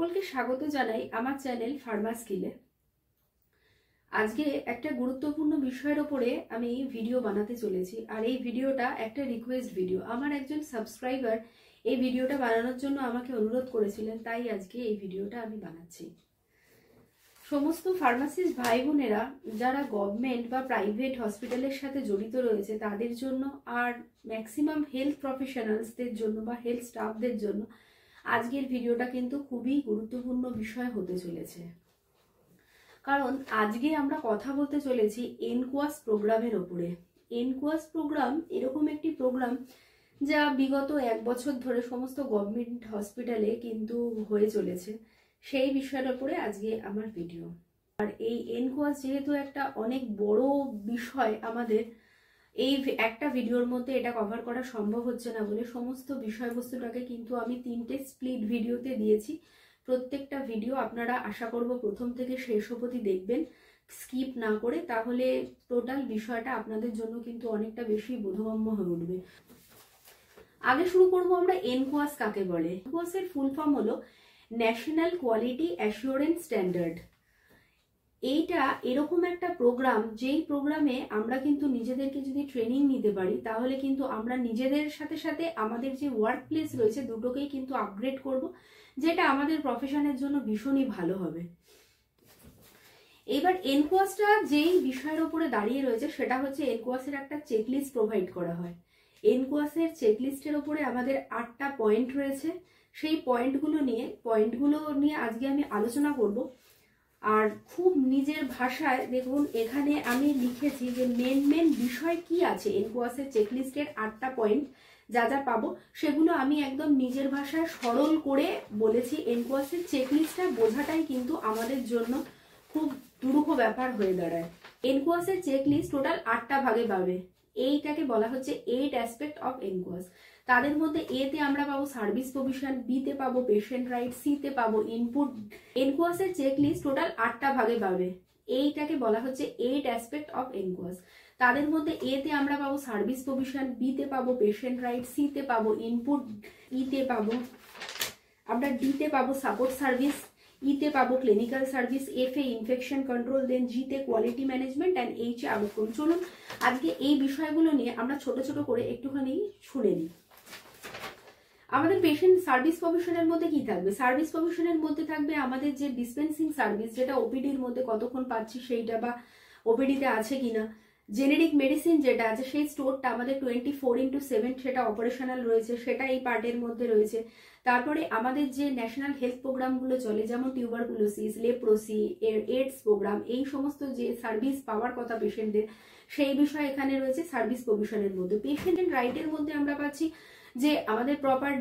সকলকে স্বাগত জানাই আমার চ্যানেল ফার্মাস্কিলে। আজকে একটা গুরুত্বপূর্ণ বিষয়ের উপরে আমি ভিডিও বানাতে চলেছি, আর এই ভিডিওটা একটা রিকোয়েস্ট ভিডিও। আমার একজন সাবস্ক্রাইবার এই ভিডিওটা বানানোর জন্য আমাকে অনুরোধ করেছিলেন, তাই আজকে এই ভিডিওটা আমি বানাচ্ছি। সমস্ত ফার্মাসিস্ট ভাই বোনেরা যারা গভর্নমেন্ট বা প্রাইভেট হসপিটালের সাথে জড়িত রয়েছে তাদের জন্য, আর ম্যাক্সিমাম হেলথ প্রফেশনালসদের জন্য বা হেলথ স্টাফদের জন্য আজকের ভিডিওটা কিন্তু খুবই গুরুত্বপূর্ণ বিষয় হতে চলেছে। কারণ আজকে আমরা কথা বলতে চলেছি এনকোয়াস প্রোগ্রামের ওপরে। এনকোয়াস প্রোগ্রাম এরকম একটি প্রোগ্রাম যা বিগত 1 বছর ধরে সমস্ত গভর্নমেন্ট হসপিটালে কিন্তু হয়ে চলেছে। সেই বিষয়ের ওপরে আজকে আমার ভিডিও। আর এই এনকোয়াস যেহেতু একটা অনেক বড় বিষয়, আমাদের এই একটা ভিডিওর মধ্যে এটা কভার করা সম্ভব হচ্ছে না বলে সমস্ত বিষয়বস্তুটাকে কিন্তু আমি 3টে স্প্লিট ভিডিওতে দিয়েছি। প্রত্যেকটা ভিডিও আপনারা আশা করব প্রথম থেকে শেষ অবধি দেখবেন, স্কিপ না করে, তাহলে টোটাল বিষয়টা আপনাদের জন্য কিন্তু অনেকটা বেশি বোধগম্য হয়ে উঠবে। আগে শুরু করব আমরা এনকোয়াস কাকে বলে। এনকোয়াসের ফুল ফর্ম হলো ন্যাশনাল কোয়ালিটি অ্যাসিওরেন্স স্ট্যান্ডার্ড। এইটা এরকম একটা প্রোগ্রাম, যেই প্রোগ্রামে আমরা কিন্তু নিজেদেরকে যদি ট্রেনিং নিতে পারি তাহলে কিন্তু আমরা নিজেদের সাথে সাথে আমাদের যে ওয়ার্ক প্লেস রয়েছে দুটোকেই কিন্তু আপগ্রেড করব, যেটা আমাদের প্রফেশনের জন্য ভীষণই ভালো হবে। এবার এনকোয়াসটা যেই বিষয়ের উপরে দাঁড়িয়ে রয়েছে সেটা হচ্ছে এনকোয়াসের একটা চেকলিস্ট প্রোভাইড করা হয়। এনকোয়াসের চেকলিস্টের উপরে আমাদের 8টা পয়েন্ট রয়েছে। সেই পয়েন্টগুলো নিয়ে আজকে আমি আলোচনা করব। আর খুব নিজের ভাষায় দেখুন, এখানে আমি লিখেছি যে মেন বিষয় কি আছে এনকোয়াসের চেকলিস্টের 8টা পয়েন্ট যা যা পাবো সেগুলো আমি একদম নিজের ভাষায় সরল করে বলেছি। এনকোয়াসের চেকলিস্টটা বোঝাটাই কিন্তু আমাদের জন্য খুব দুরূহ ব্যাপার হয়ে দাঁড়ায়। এনকোয়াসের চেকলিস্ট টোটাল 8টা ভাগে পাবে। এইটাকে বলা হচ্ছে 8 অ্যাসপেক্ট অফ এনকোয়াস। তাদের মধ্যে এ তে আমরা পাবো সার্ভিস প্রভিশন, বি তে পাবো পেশেন্ট রাইট, সি তে পাবো ইনপুট। এনকোয়াসের চেকলিস্ট টোটাল 8টা ভাগে পাবে। এইটাকে বলা হচ্ছে 8 অ্যাসপেক্ট অফ এনকোয়াস। তাদের মধ্যে এ তে আমরা পাবো সার্ভিস প্রভিশন, বি তে পাবো পেশেন্ট রাইট, সি তে পাবো ইনপুট, ই তে পাবো আমরা ডি তে পাবো সাপোর্ট সার্ভিস, ই তে পাবো ক্লিনিক্যাল সার্ভিস, এফ এ ইনফেকশন কন্ট্রোল, দেন জি তে কোয়ালিটি ম্যানেজমেন্ট অ্যান্ড এইচ এ আউটকাম। চলুন আজকে এই বিষয়গুলো নিয়ে আমরা ছোট ছোট করে একটুখানি শুনে নিই। আমাদের পেশেন্ট সার্ভিস প্রভিশনের মধ্যে কি থাকবে? সার্ভিস প্রভিশনের মধ্যে থাকবে আমাদের যে ডিসপেন্সিং সার্ভিস, যেটা ওপিডির মধ্যে কতক্ষণ পাচ্ছি সেইটা বা ওপিডিতে আছে কিনা। জেনেরিক মেডিসিন যেটা আছে সেই স্টোরটা আমাদের 24/7 সেটা অপারেশনাল রয়েছে, সেটা এই পার্টের মধ্যে রয়েছে। তারপরে আমাদের যে ন্যাশনাল হেলথ প্রোগ্রামগুলো চলে, যেমন টিউবারকুলোসিস, লেপ্রোসি, এইডস প্রোগ্রাম, এই সমস্ত যে সার্ভিস পাওয়ার কথা পেশেন্টদের, সেই বিষয় এখানে রয়েছে সার্ভিস প্রভিশনের মধ্যে। পেশেন্ট রাইটের মধ্যে আমরা পাচ্ছি যে আমাদের প্রপার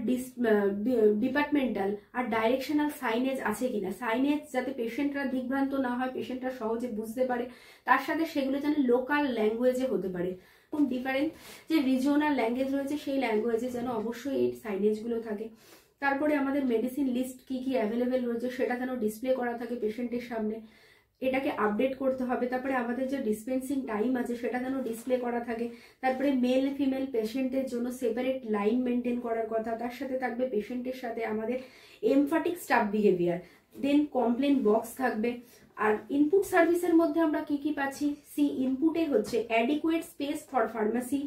ডিপার্টমেন্টাল আর ডাইরেকশনাল সাইনেজ আছে কিনা, সাইনেজ যাতে পেশেন্টরা দিকভ্রান্ত না হয়, পেশেন্টরা সহজে বুঝতে পারে, তার সাথে সেগুলো যেন লোকাল ল্যাঙ্গুয়েজে হতে পারে। খুব ডিফারেন্ট যে রিজিওনাল ল্যাঙ্গুয়েজ রয়েছে সেই ল্যাঙ্গুয়েজে যেন অবশ্যই এই সাইনেজগুলো থাকে। তারপরে আমাদের মেডিসিন লিস্ট কি কি অ্যাভেলেবেল রয়েছে সেটা যেন ডিসপ্লে করা থাকে পেশেন্টের সামনে, এটাকে আপডেট করতে হবে। তারপরে আমাদের যে ডিসপেন্সিং টাইম আছে সেটা যেন ডিসপ্লে করা থাকে। তারপরে মেল ফিমেল পেশেন্টের জন্য সেপারেট লাইন মেনটেন করার কথা। তার সাথে থাকবে পেশেন্টের সাথে আমাদের এমফ্যাটিক স্টাফ বিহেভিয়ার, দেন কমপ্লেন বক্স থাকবে। আর ইনপুট সার্ভিসের মধ্যে আমরা কি কি পাচ্ছি? সি ইনপুটে হচ্ছে adequate space for pharmacy,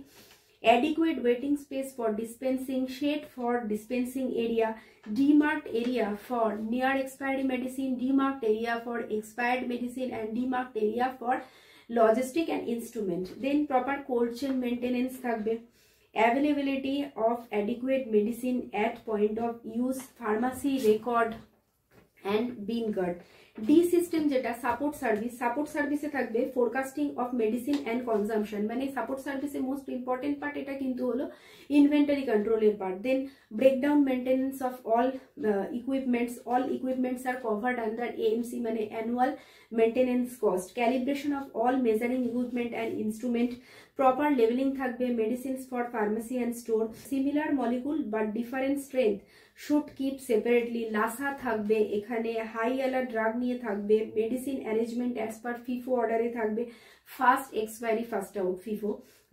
adequate waiting space for dispensing, shade for dispensing area, demarked area for near expiry medicine, demarked area for expired medicine, and demarked area for logistic and instrument. Then proper cold chain maintenance থাকবে, availability of adequate medicine at point of use, pharmacy record and bin guard. D system যেটা support সার্ভিসে থাকবে forecasting of medicine and consumption. মানে support সার্ভিসের most important part এটা কিন্তু হলো inventory কন্ট্রোলের part. Then breakdown maintenance of all equipments are covered under AMC, মানে annual maintenance cost, calibration of all measuring equipment and instrument, proper levelling থাকবে medicines for pharmacy and store, similar molecule but different strength should keep separately, LASA থাকবে, এখানে high alert drug নিয়ে থাকবে, medicine arrangement as per FIFO অর্ডারে থাকবে, first expiry first out FIFO,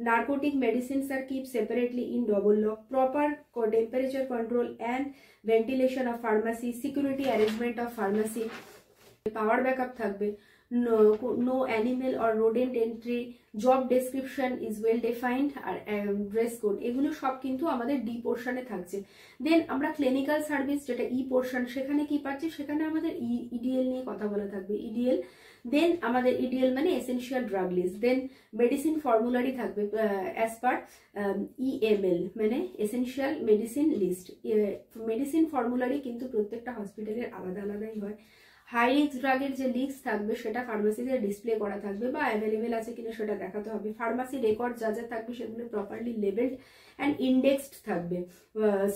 narcotic medicines are keep separately in double lock, proper temperature control and ventilation of pharmacy, security arrangement of pharmacy, power backup থাকবে, no animal or rodent entry, job description is well defined, আর dress code, এগুলো সব কিন্তু আমাদের D পোর্শনে থাকছে। দেন আমরা clinical service যেটা ই portion, সেখানে কি পাচ্ছি, সেখানে আমাদের ইডিএল নিয়ে কথা বলা থাকবে, ইডিএল। দেন আমাদের ইডিএল মানে এসেনশিয়াল ড্রাগ লিস্ট। দেন মেডিসিন ফর্মুলারি থাকবে অ্যাজ পার ইএমএল মানে essential medicine list. Medicine formulary কিন্তু প্রত্যেকটা হসপিটালের আলাদা আলাদাই হয়। হাই রিস্ক ড্রাগের যে লিস্ট থাকবে সেটা ফার্মাসিতে ডিসপ্লে করা থাকবে বা অ্যাভেলেবেল আছে কিনা সেটা দেখাতে হবে। ফার্মাসি রেকর্ড যা যা থাকবে সেগুলো প্রপারলি লেবেলড অ্যান্ড ইন্ডেক্সড থাকবে।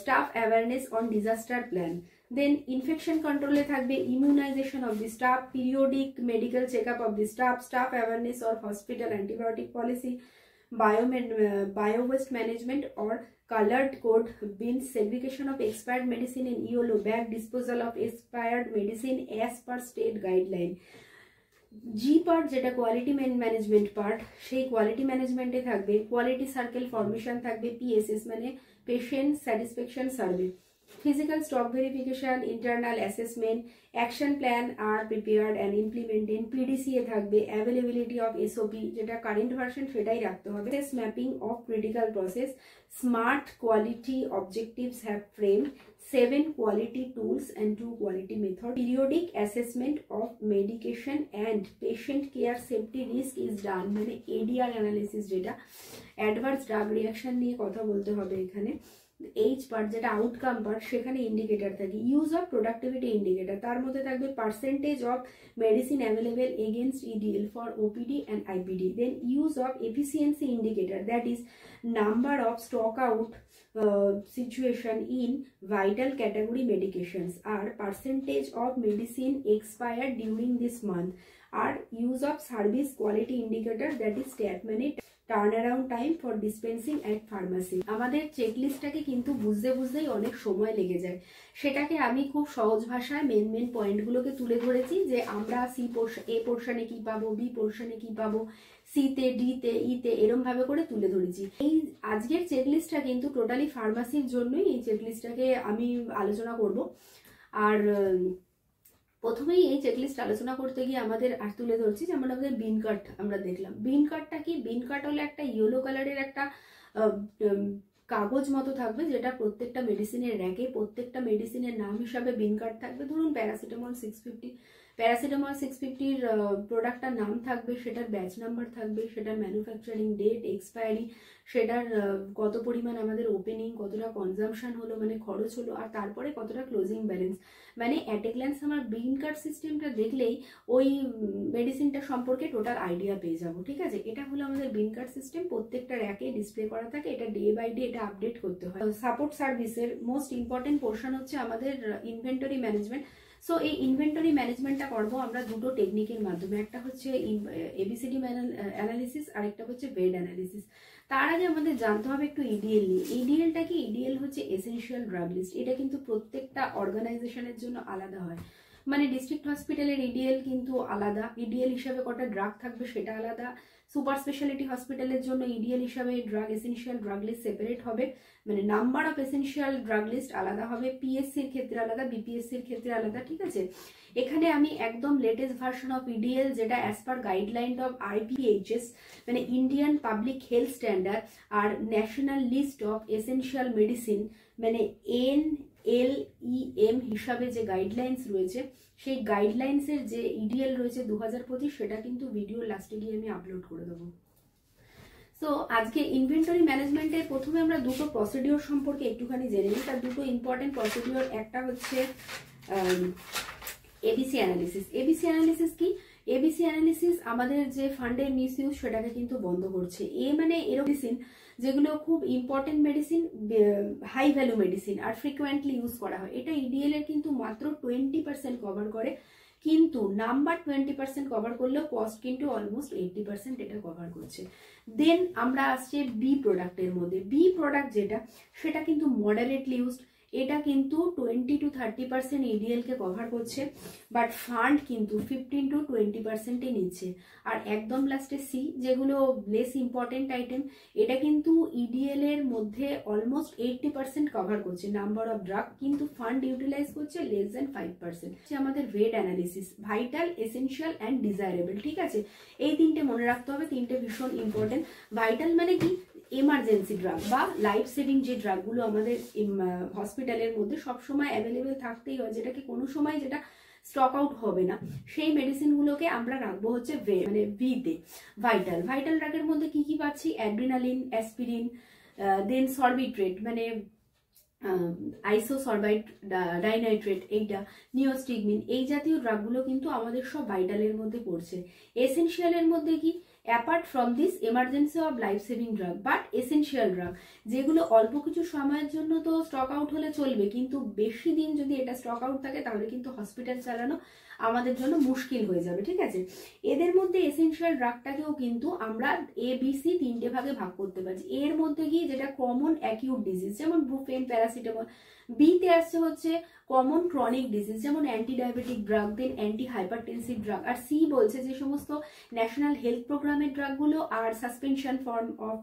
Staff awareness on disaster plan. Then infection কন্ট্রোলে থাকবে immunisation of the staff, periodic medical checkup of the staff, staff awareness or hospital antibiotic policy, bio waste management or colored code bins, segregation of expired medicine in yellow bag, disposal of expired medicine as per state guideline. G part যেটা quality management part, সেই quality ম্যানেজমেন্টে থাকবে quality circle formation থাকবে, PSS মানে patient satisfaction survey, physical stock verification, internal assessment, action plan are prepared and implemented, PDCA থাকবে, availability of SOP যেটা current version সেটাই রাখতে হবে, mapping of critical process, smart quality objectives have framed 7 quality tools and 2 quality method, periodic assessment of medication and patient care safety risk is done মানে ADR analysis যেটা adverse drug reaction নিয়ে কথা বলতে হবে এখানে। এইচ পার্ট যেটা outcome part, সেখানে indicator থাকে, ইউজ অফ প্রোডাক্টিভিটি ইন্ডিকেটর, তার মধ্যে থাকবে percentage of medicine available against EDL for OPD and IPD. Then use of efficiency indicator, that is number of stock out situation in vital category medications, আর percentage of medicine expired during this month, আর use of service quality indicator, that is TAT মানে turn around time for dispensing at pharmacy. আমাদের চেকলিস্টটাকে কিন্তু বুঝতেই অনেক সময় লেগে যায়, সেটাকে আমি খুব সহজ ভাষায় মেন পয়েন্টগুলোকে তুলে ধরেছি যে আমরা এ পোর্শনে কি পাবো, বি পোর্শনে কি পাবো, সিতে, ডিতে, ইতে, এরম ভাবে করে তুলে ধরেছি। এই আজকের চেকলিস্টটা কিন্তু টোটালি ফার্মাসির জন্যই এই চেকলিস্টটাকে আমি আলোচনা করব। আর প্রথমেই এই চেকলিস্ট আলোচনা করতে গিয়ে আমাদের আর তুলে ধরছি, যেমন আমাদের বিন কার্ড আমরা দেখলাম। বিন কার্ডটা কি? বিন কার্ড হলো একটা ইয়েলো কালারের একটা কাগজ মতো থাকবে, যেটা প্রত্যেকটা মেডিসিনের র্যাকে প্রত্যেকটা মেডিসিনের নাম হিসাবে বিন কার্ড থাকবে। ধরুন প্যারাসিটামল 650 প্রোডাক্টটার নাম থাকবে, সেটার ব্যাচ নাম্বার থাকবে, সেটার ম্যানুফ্যাকচারিং ডেট, এক্সপায়ারি, সেটার কত পরিমাণ আমাদের ওপেনিং, কতটা কনজামশন হলো মানে খরচ হলো, আর তারপরে কতটা ক্লোজিং ব্যালেন্স। মানে অ্যাট এ গ্ল্যান্স আমার বিন কার্ড সিস্টেমটা দেখলেই ওই মেডিসিনটা সম্পর্কে টোটাল আইডিয়া পেয়ে যাবো। ঠিক আছে, এটা হলো আমাদের বিন কার্ড সিস্টেম, প্রত্যেকটা র্যাকে ডিসপ্লে করা থাকে, এটা ডে বাই ডে এটা আপডেট করতে হয়। সাপোর্ট সার্ভিসের মোস্ট ইম্পর্টেন্ট পোর্শন হচ্ছে আমাদের ইনভেন্টরি ম্যানেজমেন্ট। সো এই ইনভেন্টরি ম্যানেজমেন্টটা করবো আমরা দুটো টেকনিকের মাধ্যমে, একটা হচ্ছে এবিসিডি অ্যানালিসিস, আর একটা হচ্ছে বেড অ্যানালিসিস। তার আগে আমাদের জানতে হবে একটু ইডিএল নিয়ে। ইডিএলটা কি? ইডিএল হচ্ছে এসেনশিয়াল ড্রাগ লিস্ট। এটা কিন্তু প্রত্যেকটা অর্গানাইজেশনের জন্য আলাদা হয়, মানে ডিস্ট্রিক্ট হসপিটালের ইডিএল কিন্তু আলাদা, ইডিএল হিসাবে কটা ড্রাগ থাকবে সেটা আলাদা। সুপার স্পেশালিটি হসপিটালের জন্য ইডিএল হিসাবে drug essential drug list separate হবে, মানে number of essential drug list আলাদা হবে, পিএসসির ক্ষেত্রে আলাদা, বিপিএসসির ক্ষেত্রে আলাদা। ঠিক আছে, এখানে আমি একদম লেটেস্ট ভার্সন অফ ইডিএল, যেটা as per guideline of IPHS মানে ইন্ডিয়ান পাবলিক হেলথ স্ট্যান্ডার্ড, আর national list of essential medicine মানে NLEM হিসাবে যে গাইডলাইন্স রয়েছে, সেই গাইডলাইন্সের যে ইডিএল রয়েছে 2025, সেটা কিন্তু ভিডিও লাস্টে গিয়ে আমি আপলোড করে দেবো। সো আজকে ইনভেন্টরি ম্যানেজমেন্টের প্রথমে আমরা দুটো প্রসিডিওর সম্পর্কে একটুখানি জেনে নিই। তার দুটো ইম্পর্টেন্ট প্রসিডিওর, একটা হচ্ছে এবিসি অ্যানালিসিস। এবিসি অ্যানালিসিস কি? এবিসি অ্যানালিসিস আমাদের যে ফান্ডের মিসইউজ সেটাকে কিন্তু বন্ধ করছে। মানে এরকম মেডিসিন যেগুলো খুব important medicine, high value medicine, আর ফ্রিকোয়েন্টলি ইউজ করা হয়, এটা ইডিএল এর কিন্তু মাত্র 20% কভার করে, কিন্তু নাম্বার 20% কভার করলেও কস্ট কিন্তু অলমোস্ট 80% এটা কভার করছে। দেন আমরা আসছে বি প্রোডাক্টের মধ্যে। বি প্রোডাক্ট যেটা, সেটা কিন্তু মডারেটলি ইউজড, এটা কিন্তু 20 to 30% EDL কে কভার করছে, বাট ফান্ড কিন্তু 15 to 20% নিচ্ছে। আর একদম লাস্টে সি, যেগুলো লেস ইম্পর্টেন্ট আইটেম, এটা কিন্তু EDL এর মধ্যে অলমোস্ট 80% কভার করছে নাম্বার অফ ড্রাগ, কিন্তু ফান্ড ইউটিলাইজ করছে লেস দেন 5%। আমাদের VED analysis, vital, essential and desirable, ঠিক আছে, এই তিনটে মনে রাখতে হবে, তিনটে ভীষণ ইম্পর্টেন্ট। ভাইটাল মানে কি, এমার্জেন্সি ড্রাগ বা লাইফ সেভিং যে ড্রাগগুলো আমাদের হসপিটালের মধ্যে সবসময় অ্যাভেলেবেল থাকতেই হয়, যেটাকে কোনো সময় যেটা স্টক আউট হবে না, সেই মেডিসিনগুলোকে আমরা রাখবো হচ্ছে মানে ভিতে। ভাইটাল ড্রাগের মধ্যে কি কি পাচ্ছি, অ্যাড্রিনালিন, অ্যাসপিরিন, দেন সরবিট্রেট মানে আইসোসরবাইট ডাইনাইট্রেট, এইটা নিওস্টিগমিন, এই জাতীয় ড্রাগগুলো কিন্তু আমাদের সব ভাইটালের মধ্যে পড়ছে। এসেনশিয়ালের মধ্যে কি, apart from this emergency of life saving drug, but essential drug যেগুলো অল্প কিছু সময়ের জন্য তো স্টক আউট হলে চলবে, কিন্তু বেশি দিন যদি এটা স্টক আউট থাকে তাহলে কিন্তু হসপিটাল চালানো আমাদের জন্য মুশকিল হয়ে যাবে, ঠিক আছে। এদের মধ্যে এসেনশিয়াল ড্রাগটাকেও কিন্তু আমরা ABC তিনটে ভাগে ভাগ করতে পারছি। এর মধ্যে কি, যেটা কমন অ্যাকিউট ডিজিজ যেমন ব্রুফেন, প্যারাসিটামল। বিতে আসছে হচ্ছে কমন ক্রনিক ডিজিজ যেমন anti diabetic drug, then anti hypertensive drug. আর সি বলছে যে সমস্ত ন্যাশনাল হেলথ প্রোগ্রামের ড্রাগগুলো আর suspension form of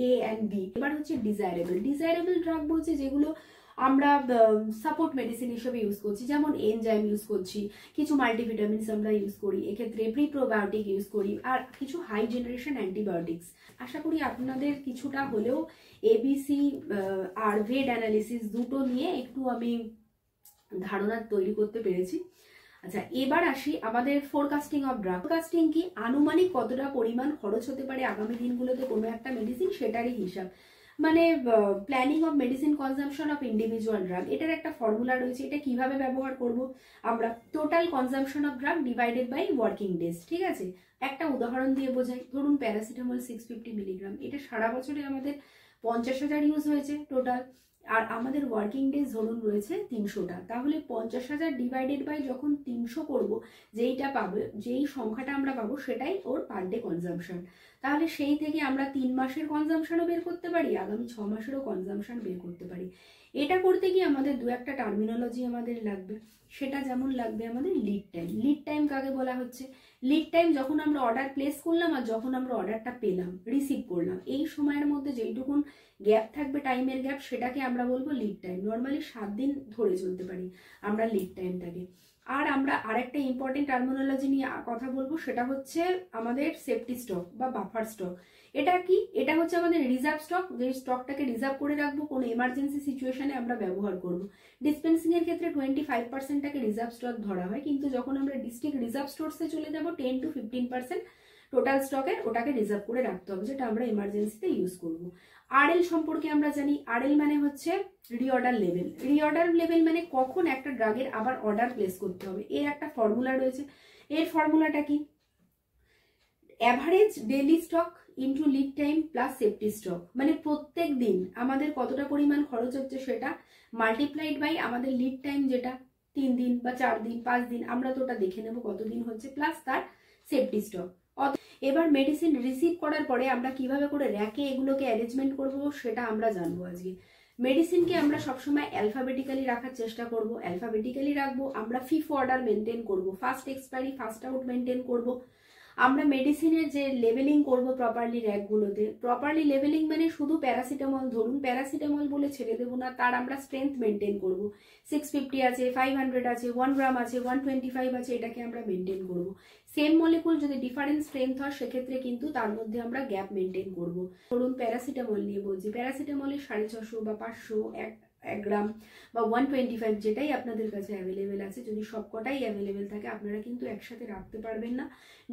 A and B। এবার হচ্ছে ডিজায়ারেবল ড্রাগ বলছে যেগুলো আমরা সাপোর্ট মেডিসিন হিসেবে ইউজ করছি, যেমন এনজাইম ইউজ করছি, কিছু মাল্টিভিটামিনস আমরা ইউজ করি, এক্ষেত্রে প্রিপ্রোবায়োটিক ইউজ করি, আর কিছু হাই জেনারেশন অ্যান্টিবায়োটিক্স। আশা করি আপনাদের কিছুটা হলেও ABC আর ভেড অ্যানালিসিস দুটো নিয়ে একটু আমি ধারণা তৈরি করতে পেরেছি। আচ্ছা, এবার আসি আমাদের ফোরকাস্টিং অফ ড্রাগ। ফোরকাস্টিং কি, আনুমানিক কতটা পরিমাণ খরচ হতে পারে আগামী দিনগুলোতে কোনো একটা মেডিসিন, সেটারই হিসাব, মানে planning of medicine consumption of individual drug. এটার একটা ফর্মুলা রয়েছে, এটা কিভাবে ব্যবহার করব আমরা, total consumption of drug divided by working days, ঠিক আছে। একটা উদাহরণ দিয়ে বোঝাই, ধরুন প্যারাসিটামল 650 মিলিগ্রাম, এটা সারা বছরে আমাদের 50,000 ইউজ হয়েছে টোটাল, আর আমাদের ওয়ার্কিং ডেজ ধরুন রয়েছে 300টা, তাহলে 50,000 ডিভাইডেড বাই যখন 300 করব, যেইটা পাবো, যেই সংখ্যাটা আমরা পাবো সেটাই ওর পার ডে কনজাম্পশন। তাহলে সেই থেকে আমরা 3 মাসের কনজাম্পশনও বের করতে পারি, আগামী 6 মাসেরও কনজাম্পশন বের করতে পারি। এটা করতে গিয়ে আমাদের দু একটা টার্মিনোলজি আমাদের লাগবে, সেটা যেমন লাগবে আমাদের লিড টাইম। লিড টাইম কাকে বলা হচ্ছে, লিড টাইম যখন আমরা অর্ডার প্লেস করলাম আর যখন আমরা অর্ডারটা পেলাম, রিসিভ করলাম, এই সময়ের মধ্যে যেইটুকুন গ্যাপ থাকবে, টাইমের গ্যাপ, সেটাকে আমরা বলবো লিড টাইম। নর্মালি 7 দিন ধরে চলতে পারি আমরা লিড টাইমটাকে। আর আমরা আরেকটা ইম্পর্টেন্ট টার্মিনোলজি নিয়ে কথা বলবো, সেটা হচ্ছে আমাদের সেফটি স্টক বা বাফার স্টক। এটা কি, এটা হচ্ছে আমাদের রিজার্ভ স্টক, যে স্টকটাকে রিজার্ভ করে রাখবো, কোনো এমার্জেন্সি সিচুয়েশনে আমরা ব্যবহার করব। ডিসপেন্সিং এর ক্ষেত্রে 25%টাকে রিজার্ভ স্টক ধরা হয়, কিন্তু যখন আমরা ডিস্ট্রিক্ট রিজার্ভ স্টোরসে চলে যাব 10 to 15% টোটাল স্টকের ওটাকে রিজার্ভ করে রাখতে হবে, যেটা আমরা এমার্জেন্সিতে ইউজ করব। RL সম্পর্কে আমরা জানি, RL মানে হচ্ছে রিঅর্ডার লেভেল। রিঅর্ডার লেভেল মানে কখন একটা ড্রাগের আবার অর্ডার প্লেস করতে হবে, এর একটা ফর্মুলা রয়েছে। এর ফর্মুলাটা কি, average daily stock into lead time plus safety stock, মানে প্রত্যেক দিন আমাদের কতটা পরিমাণ খরচ হচ্ছে সেটা মাল্টিপ্লাইড বাই আমাদের লিড টাইম, যেটা 3 দিন বা 4 দিন 5 দিন, আমরা তো ওটা দেখে নেবো কতদিন হচ্ছে, প্লাস তার সেফটি স্টক। এবার মেডিসিন রিসিভ করার পরে আমরা কিভাবে করে র্যাকে এগুলোকে অ্যারেঞ্জমেন্ট করব সেটা আমরা জানবো আজকে। মেডিসিনকে আমরা সবসময় অ্যালফাবেটিক্যালি রাখার চেষ্টা করব, অ্যালফাবেটিক্যালি রাখবো, আমরা ফিফ অর্ডার মেনটেন করব, first expiry first out maintain করব। আমরা মেডিসিনের যে লেভেলিং করব প্রপারলি র্যাকগুলোতে, প্রপারলি লেভেলিং মানে শুধু প্যারাসিটামল, ধরুন প্যারাসিটামল বলে ছেড়ে দেবো না, তার আমরা স্ট্রেংথ মেনটেন করব। 650 আছে, 500 আছে, 1 গ্রাম আছে, 125 আছে, এটাকে আমরা মেনটেন করব। সেম মলিকুল যদি ডিফারেন্ট স্ট্রেংথ হয় সেক্ষেত্রে কিন্তু তার মধ্যে আমরা গ্যাপ মেনটেন করব। ধরুন প্যারাসিটামল নিয়ে বলছি, প্যারাসিটামলের 650 বা 500, 1 গ্রাম বা 125, যেটাই আপনাদের কাছে অ্যাভেলেবেল আছে, যদি সবকটাই অ্যাভেলেবেল থাকে আপনারা কিন্তু একসাথে রাখতে পারবেন না,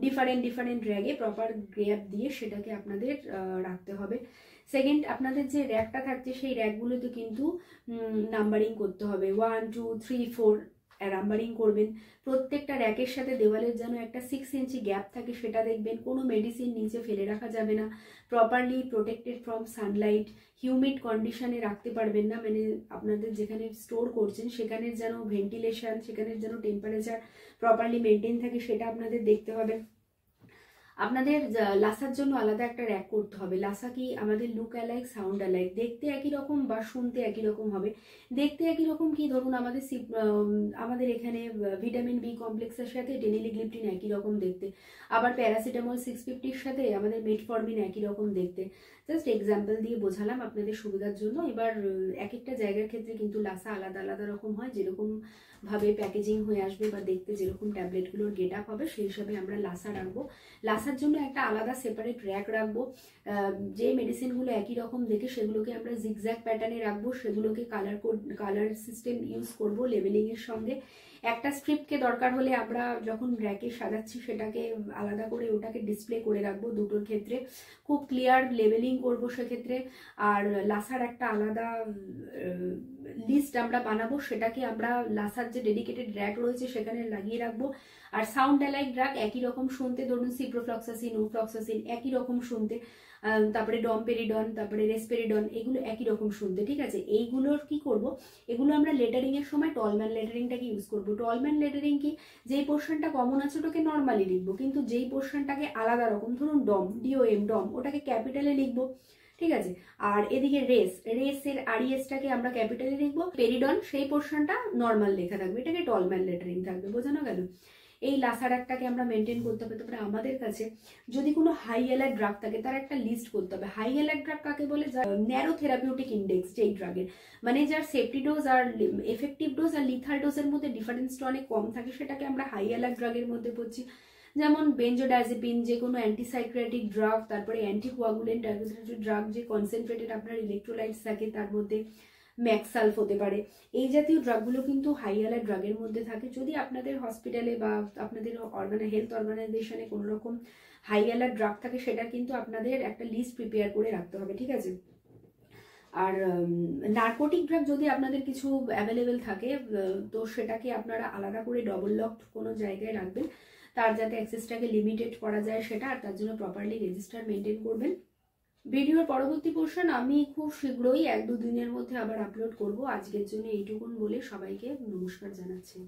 ডিফারেন্ট র্যাগে প্রপার গ্যাপ দিয়ে সেটাকে আপনাদের রাখতে হবে। সেকেন্ড, আপনাদের যে র্যাকটা থাকছে সেই র্যাকগুলোতে কিন্তু নাম্বারিং করতে হবে, 1 2 3 4 নাম্বারিং করবেন। প্রত্যেকটা র্যাকের সাথে দেওয়ালের যেন একটা 6 ইঞ্চি গ্যাপ থাকে সেটা দেখবেন। কোনো মেডিসিন নিচে ফেলে রাখা যাবে না, properly protected from Sunlight, humid কন্ডিশনে রাখতে পারবেন না, মানে আপনাদের যেখানে স্টোর করছেন সেখানের যেন ভেন্টিলেশন, সেখানের যেন টেম্পারেচার প্রপারলি মেনটেন থাকে সেটা আপনাদের দেখতে হবে। আপনাদের লাসার জন্য আলাদা একটা র্যাক করতে হবে। লাসা কি আমাদের লুক অ্যালাইক, সাউন্ড অ্যালাইক, দেখতে একই রকম বা শুনতে একই রকম হবে। দেখতে একই রকম কি, ধরুন আমাদের এখানে ভিটামিন বি কমপ্লেক্সের সাথে ডেনিলিগ্লিপটিন একই রকম দেখতে, আবার প্যারাসিটামল 650-র সাথে আমাদের মেটফরমিন একই রকম দেখতে। জাস্ট এক্সাম্পল দিয়ে বোঝালাম আপনাদের সুবিধার জন্য। এবার এক একটা জায়গার ক্ষেত্রে কিন্তু লাসা আলাদা আলাদা রকম হয়, যেরকম ভাবে প্যাকেজিং হয়ে আসবে বা দেখতে যেরকম ট্যাবলেটগুলোর গেট আপ হবে সেই হিসাবে আমরা লাসা রাখবো। লাসার জন্য একটা আলাদা সেপারেট র্যাক রাখবো। যে মেডিসিনগুলো একই রকম দেখে সেগুলোকে আমরা জিগজ্যাগ প্যাটার্নে রাখবো, সেগুলোকে কালার সিস্টেম ইউজ করবো লেবেলিংয়ের সঙ্গে। একটা স্ট্রিপকে দরকার হলে আমরা যখন র্যাকে সাজাচ্ছি সেটাকে আলাদা করে ওটাকে ডিসপ্লে করে রাখবো। দুটোর ক্ষেত্রে খুব ক্লিয়ার লেবেলিং করবো সেক্ষেত্রে। আর লাসার একটা আলাদা লিস্ট আমরা বানাবো, সেটাকে আমরা লাসার যে ডেডিকেটেড র্যাক রয়েছে সেখানে লাগিয়ে রাখবো। আর সাউন্ড অ্যালাইক ড্রাগ একই রকম শুনতে, ধরুন সিপ্রোফ্লক্সাসিন, ওফ্লক্সাসিন একই রকম শুনতে, তারপরে ডমপেরিডন, তারপরে রেসপেরিডন, এগুলো একই রকম শুনতে। ঠিক আছে, এইগুলোর কি করব, এগুলো আমরা লেটারিং এর সময় টলম্যান লেটারিংটাকে ইউজ করব। টলম্যান লেটারিং কি, যেই পোর্শনটা কমন আছে ওটাকে নর্মালি লিখবো, কিন্তু যেই পোর্শনটাকে আলাদা রকম, ধরুন DOM, ওটাকে ক্যাপিটালে লিখবো। ঠিক আছে, আর এদিকে রেসের আরইএসটাকে আমরা ক্যাপিটালে লিখবো। পেরিডন সেই পোর্শনটা নর্মাল লেখা থাকবে, এটাকে টলম্যান লেটারিং থাকবে। বোঝানো গেল? এই লাসার একটাকে আমরা মেনটেন করতে হবে। তারপরে আমাদের কাছে যদি কোনো হাই অ্যালার্ট ড্রাগ থাকে তার একটা লিস্ট করতে হবে। হাই অ্যালার্ট ড্রাগ কাকে বলে? ন্যারো থেরাপিউটিক ইন্ডেক্স যেই ড্রাগের, মানে যার সেফটি ডোজ আর এফেক্টিভ ডোজ আর লিথাল ডোজের মধ্যে ডিফারেন্সটা অনেক কম থাকে, সেটাকে আমরা হাই অ্যালার্ট ড্রাগের মধ্যে পড়ছি। যেমন বেনজোডাইজেপিন, যে কোনো অ্যান্টিসাইক্রেটিক ড্রাগ, তারপরে অ্যান্টিকোয়াগুলেন্ট ড্রাগ, যে কনসেন্ট্রেটেড আপনার ইলেকট্রোলাইটস থাকে তার মধ্যে ম্যাক্সালফ হতে পারে। এই জাতীয় ড্রাগগুলো কিন্তু হাই অ্যালার্ট ড্রাগের মধ্যে থাকে। যদি আপনাদের হসপিটালে বা আপনাদের হেলথ অর্গানাইজেশনে কোনো রকম হাই অ্যালার্ট ড্রাগ থাকে, সেটা কিন্তু আপনাদের একটা লিস্ট প্রিপেয়ার করে রাখতে হবে। ঠিক আছে, আর নার্কোটিক ড্রাগ যদি আপনাদের কিছু অ্যাভেলেবেল থাকে তো সেটাকে আপনারা আলাদা করে ডবল লকড কোনো জায়গায় রাখবেন, তার যাতে অ্যাক্সেসটাকে লিমিটেড করা যায় সেটা, আর তার জন্য প্রপারলি রেজিস্টার মেনটেন করবেন। ভিডিওর পরবর্তী পোর্শন আমি খুব শীঘ্রই 1-2 দিনের মধ্যে আবার আপলোড করব। আজকের জন্য এইটুকুন বলে সবাইকে নমস্কার জানাচ্ছি।